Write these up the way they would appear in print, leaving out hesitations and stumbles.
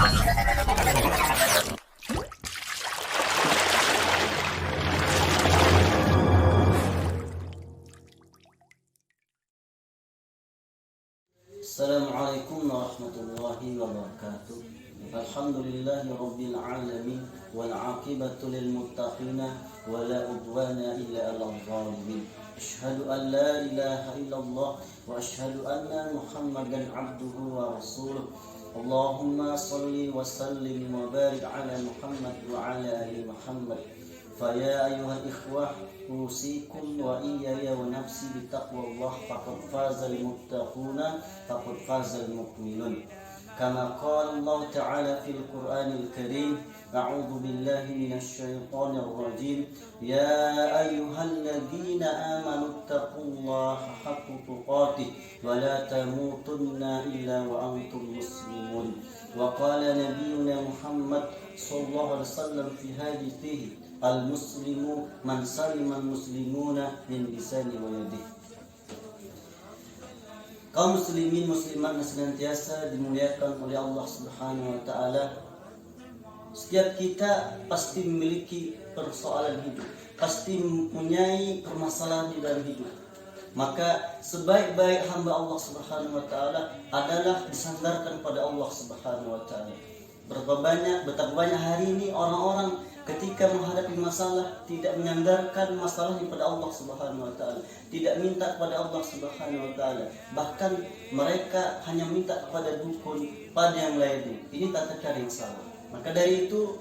Assalamualaikum warahmatullahi wabarakatuh. Alhamdulillahi rabbil alamin wal aqibatu lil muttaqina wa la udwana illa 'alal zalimin. Asyhadu an la ilaha illallah wa asyhadu anna Muhammadan 'abduhu wa rasuluh. Allahumma shalli wa sallim wa barik 'ala Muhammad wa 'ala ali Muhammad. Faya ayyuhal ikhwah usikum wa iyaya wa nafsi bitaqwallah faqad fazal muttaquna faqad fazal mu'minun. Kama qala Allah Ta'ala fil Qur'anil Karim, a'udzu billahi minasy syaithanir rajim. Ya ayyuhalladzina amanu taqullaha haqqa tuqatih wa la tamutunna illa wa antum muslimun. Wa qala nabiyyuna Muhammad sallallahu alaihi wasallam fi hadithihi, al-muslimu man salima al-muslimuna min lisani wa yadihi. Kaum muslimin muslimat yang senantiasa dimuliakan oleh Allah Subhanahu wa taala. Setiap kita pasti memiliki persoalan hidup, pasti mempunyai permasalahan di dalam hidup. Maka sebaik-baik hamba Allah Subhanahu wa taala adalah disandarkan pada Allah Subhanahu wa taala. Betapa banyak hari ini orang-orang ketika menghadapi masalah tidak menyandarkan masalahnya pada Allah Subhanahu wa taala, tidak minta kepada Allah Subhanahu wa taala. Bahkan mereka hanya minta kepada dukun, pada yang lainnya. Ini tata cara yang salah. Maka dari itu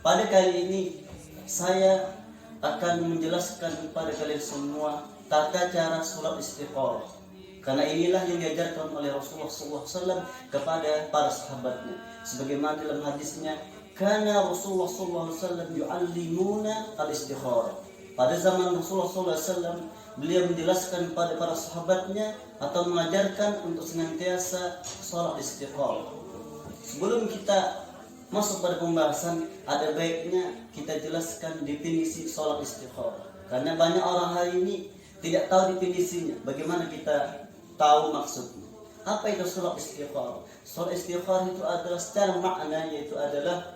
pada kali ini saya akan menjelaskan kepada kalian semua tata cara sholat istiqorah. Karena inilah yang diajarkan oleh Rasulullah SAW kepada para sahabatnya. Sebagaimana dalam hadisnya, karena Rasulullah SAW yu'allimuna al-istikharah. Pada zaman Rasulullah SAW, beliau menjelaskan kepada para sahabatnya atau mengajarkan untuk senantiasa sholat istikharah. Sebelum kita masuk pada pembahasan, ada baiknya kita jelaskan definisi sholat istikharah. Karena banyak orang hari ini tidak tahu definisinya. Bagaimana kita tahu maksudnya? Apa itu sholat istikharah? Sholat istikharah itu adalah secara makna, yaitu adalah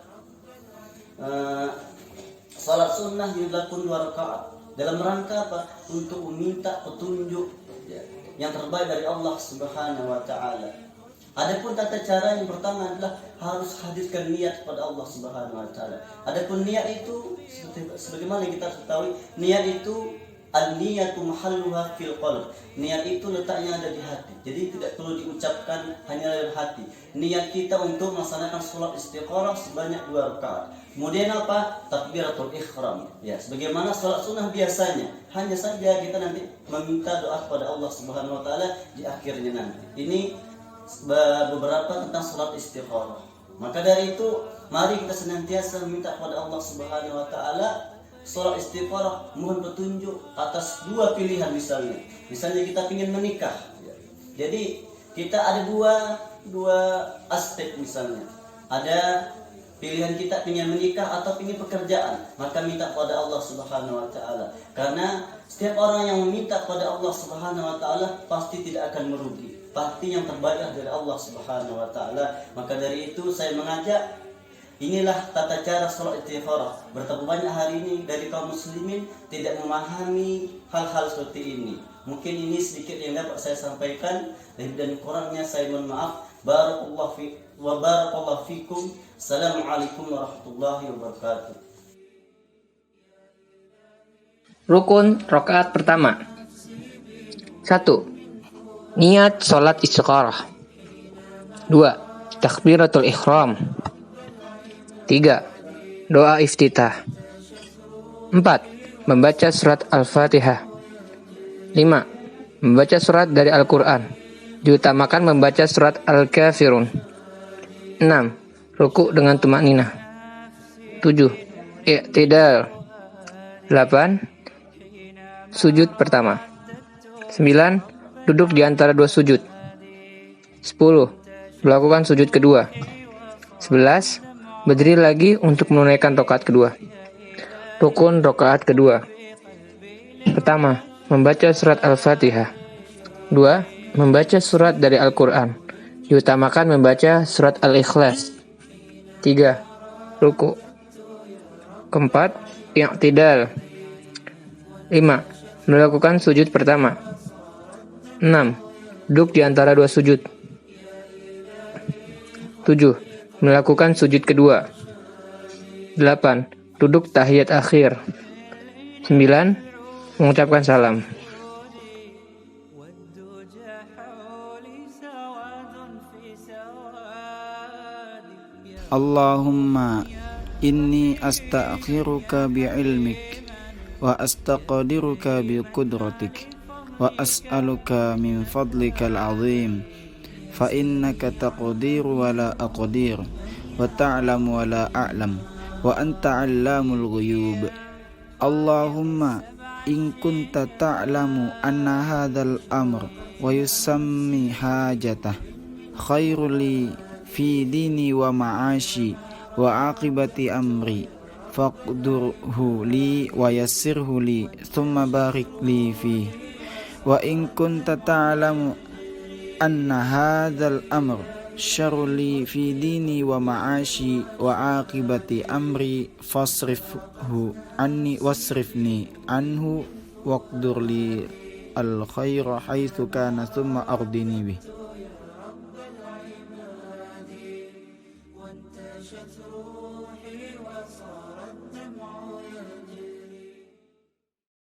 salat sunnah yang dilakukan 2 rakaat dalam rangka apa? Untuk meminta petunjuk yang terbaik dari Allah Subhanahu wa taala. Adapun tata cara yang pertama adalah harus hadirkan niat kepada Allah Subhanahu wa taala. Adapun niat itu sebagaimana kita ketahui, niat itu al-niyatu mahalluha fil qalb. Niat itu letaknya ada di hati. Jadi tidak perlu diucapkan hanya dalam hati. Niat kita untuk melaksanakan sholat istiqorah sebanyak 2 rakaat. Kemudian apa? Takbiratul ihram. Ya, sebagaimana sholat sunnah biasanya. Hanya saja kita nanti meminta doa kepada Allah Subhanahu wa taala di akhirnya nanti. Ini beberapa tentang sholat istiqorah. Maka dari itu, mari kita senantiasa minta kepada Allah Subhanahu wa taala sholat istiqorah, mohon petunjuk atas 2 pilihan misalnya. Misalnya kita ingin menikah. Jadi kita ada dua aspek misalnya. Ada pilihan kita ingin menikah atau ingin pekerjaan, maka minta kepada Allah Subhanahu wa taala. Karena setiap orang yang meminta kepada Allah Subhanahu wa taala pasti tidak akan merugi. Pasti yang terbaik dari Allah Subhanahu wa taala. Maka dari itu saya mengajak, inilah tata cara sholat istiqorah. Betapa banyak hari ini dari kaum muslimin tidak memahami hal-hal seperti ini. Mungkin ini sedikit yang dapat saya sampaikan, dan kurangnya saya mohon maaf. Barakallahu fikum. Assalamualaikum warahmatullahi wabarakatuh. Rukun rakaat pertama. 1. Niat sholat istiqorah. 2. Takbiratul ihram. 3. Doa iftitah. 4. Membaca surat Al-Fatihah. 5. Membaca surat dari Al-Quran. Diutamakan membaca surat Al-Kafirun. 6. Rukuk dengan tumakninah. 7. I'tidal. 8. Sujud pertama. 9. Duduk di antara 2 sujud. 10. Melakukan sujud kedua. 11. Berdiri lagi untuk menunaikan rakaat kedua. Rukun rakaat kedua. Pertama, membaca surat Al-Fatihah. 2. Membaca surat dari Al-Quran. Diutamakan membaca surat Al-Ikhlas. 3. Ruku. Keempat, i'tidal. 5. Melakukan sujud pertama. 6. Duduk di antara dua sujud. 7. Melakukan sujud kedua. 8. Duduk tahiyat akhir. 9. Mengucapkan salam. Allahumma inni astaghfiruka bi'ilmik wa astaqdiruka biqudratik wa as'aluka min fadlikal azim fa innaka taqdiru wa la aqdir wa ta'lamu wa la a'lam wa anta 'allamul ghuyub. Allahumma in kunta ta'lamu anna hadzal amr wa yusammi hajatah khairul li fi dini wa ma'ashi wa aqibati amri faqdurhu li wa yassirhu li thumma barik li fi wa in kunta ta'lamu anna hadzal amr syarrul li fi dini wa ma'ashi wa aqibati amri fasrifhu anni wasrifni anhu waqdur li al khaira haitsu kana thumma ardini bih.